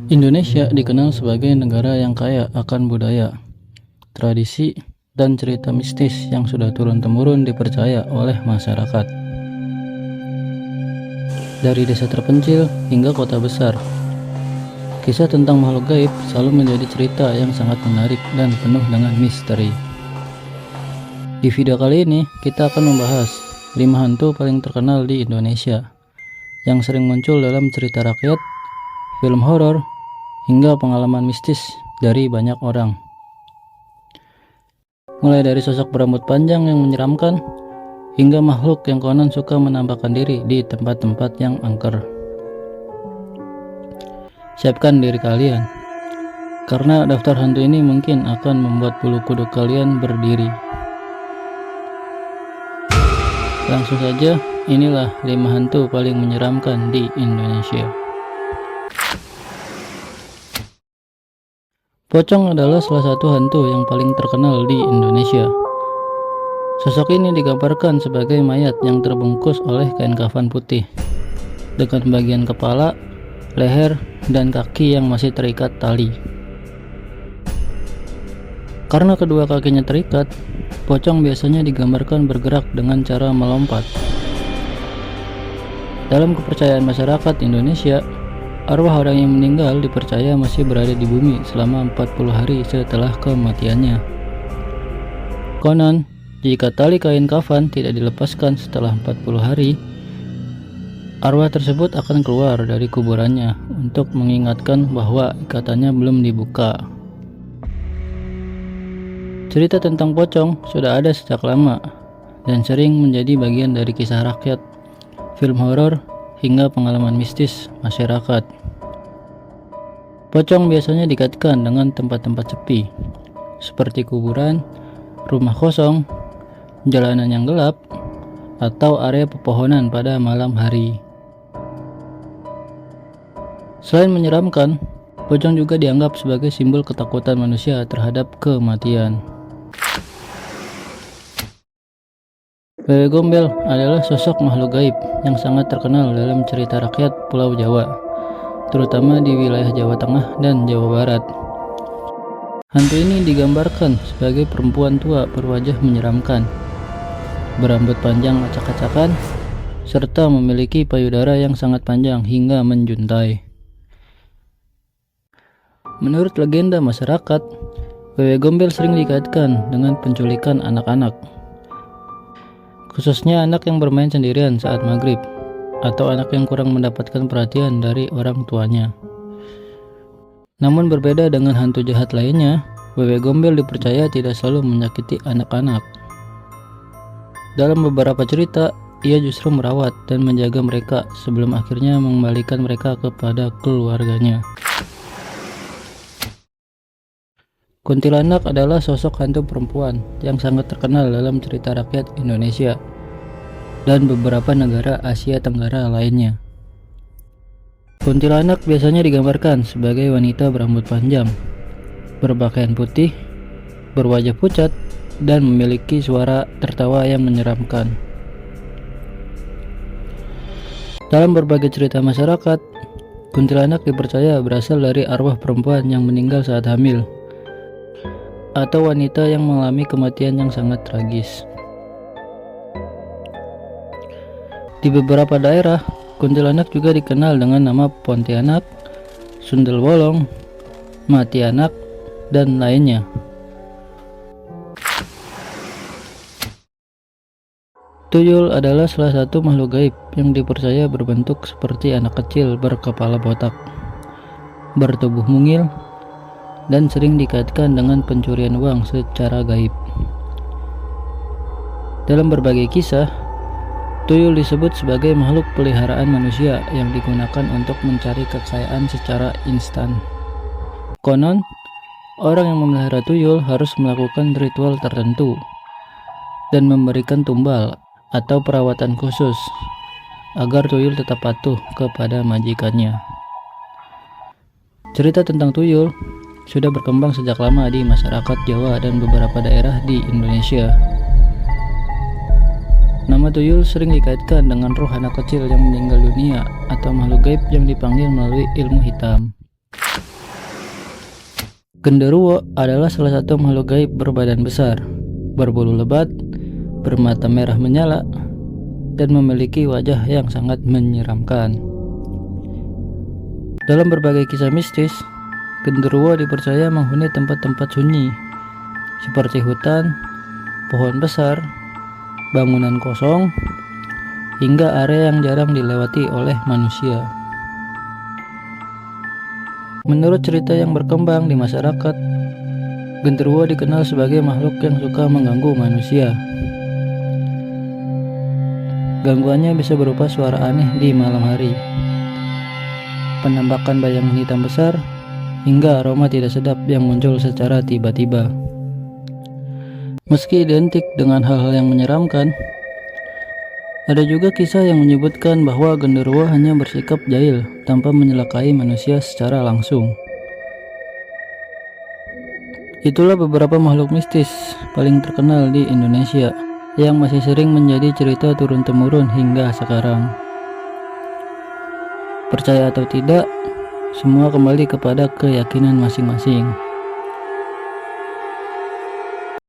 Indonesia dikenal sebagai negara yang kaya akan budaya, tradisi, dan cerita mistis yang sudah turun-temurun dipercaya oleh masyarakat. Dari desa terpencil hingga kota besar, kisah tentang makhluk gaib selalu menjadi cerita yang sangat menarik dan penuh dengan misteri. Di video kali ini, kita akan membahas 5 hantu paling terkenal di Indonesia yang sering muncul dalam cerita rakyat, film horor, hingga pengalaman mistis dari banyak orang. Mulai dari sosok berambut panjang yang menyeramkan, hingga makhluk yang konon suka menampakkan diri di tempat-tempat yang angker. Siapkan diri kalian, karena daftar hantu ini mungkin akan membuat bulu kuduk kalian berdiri. Langsung saja, inilah 5 hantu paling menyeramkan di Indonesia. Pocong adalah salah satu hantu yang paling terkenal di Indonesia. Sosok ini digambarkan sebagai mayat yang terbungkus oleh kain kafan putih, dengan bagian kepala, leher, dan kaki yang masih terikat tali. Karena kedua kakinya terikat, pocong biasanya digambarkan bergerak dengan cara melompat. Dalam kepercayaan masyarakat Indonesia, arwah orang yang meninggal dipercaya masih berada di bumi selama 40 hari setelah kematiannya. Konon, jika tali kain kafan tidak dilepaskan setelah 40 hari, arwah tersebut akan keluar dari kuburannya untuk mengingatkan bahwa ikatannya belum dibuka. Cerita tentang pocong sudah ada sejak lama dan sering menjadi bagian dari kisah rakyat, film horor, hingga pengalaman mistis masyarakat. Pocong biasanya dikaitkan dengan tempat-tempat sepi, seperti kuburan, rumah kosong, jalanan yang gelap, atau area pepohonan pada malam hari. Selain menyeramkan, pocong juga dianggap sebagai simbol ketakutan manusia terhadap kematian. Wewe Gombel adalah sosok makhluk gaib yang sangat terkenal dalam cerita rakyat Pulau Jawa, terutama di wilayah Jawa Tengah dan Jawa Barat. Hantu ini digambarkan sebagai perempuan tua berwajah menyeramkan, berambut panjang acak-acakan, serta memiliki payudara yang sangat panjang hingga menjuntai. Menurut legenda masyarakat, Wewe Gombel sering dikaitkan dengan penculikan anak-anak, khususnya anak yang bermain sendirian saat maghrib, atau anak yang kurang mendapatkan perhatian dari orang tuanya. Namun berbeda dengan hantu jahat lainnya, Wewe Gombel dipercaya tidak selalu menyakiti anak-anak. Dalam beberapa cerita, ia justru merawat dan menjaga mereka sebelum akhirnya mengembalikan mereka kepada keluarganya. Kuntilanak adalah sosok hantu perempuan yang sangat terkenal dalam cerita rakyat Indonesia dan beberapa negara Asia Tenggara lainnya. Kuntilanak biasanya digambarkan sebagai wanita berambut panjang, berpakaian putih, berwajah pucat, dan memiliki suara tertawa yang menyeramkan. Dalam berbagai cerita masyarakat, kuntilanak dipercaya berasal dari arwah perempuan yang meninggal saat hamil, atau wanita yang mengalami kematian yang sangat tragis. Di beberapa daerah, kuntilanak juga dikenal dengan nama Pontianak, Sundel Bolong, Matianak, dan lainnya. Tuyul adalah salah satu makhluk gaib yang dipercaya berbentuk seperti anak kecil berkepala botak, bertubuh mungil, dan sering dikaitkan dengan pencurian uang secara gaib. Dalam berbagai kisah, tuyul disebut sebagai makhluk peliharaan manusia yang digunakan untuk mencari kekayaan secara instan. Konon, orang yang memelihara tuyul harus melakukan ritual tertentu dan memberikan tumbal atau perawatan khusus agar tuyul tetap patuh kepada majikannya. Cerita tentang tuyul sudah berkembang sejak lama di masyarakat Jawa dan beberapa daerah di Indonesia. Nama tuyul sering dikaitkan dengan roh anak kecil yang meninggal dunia atau makhluk gaib yang dipanggil melalui ilmu hitam. Genderuwo adalah salah satu makhluk gaib berbadan besar, berbulu lebat, bermata merah menyala, dan memiliki wajah yang sangat menyeramkan. Dalam berbagai kisah mistis, genderuwo dipercaya menghuni tempat-tempat sunyi seperti hutan, pohon besar, bangunan kosong, hingga area yang jarang dilewati oleh manusia. Menurut cerita yang berkembang di masyarakat, genderuwo dikenal sebagai makhluk yang suka mengganggu manusia. Gangguannya bisa berupa suara aneh di malam hari, penampakan bayangan hitam besar, hingga aroma tidak sedap yang muncul secara tiba-tiba. Meski identik dengan hal-hal yang menyeramkan, ada juga kisah yang menyebutkan bahwa genderuwo hanya bersikap jahil tanpa menyelakai manusia secara langsung. Itulah beberapa makhluk mistis paling terkenal di Indonesia yang masih sering menjadi cerita turun-temurun hingga sekarang. Percaya atau tidak, semua kembali kepada keyakinan masing-masing.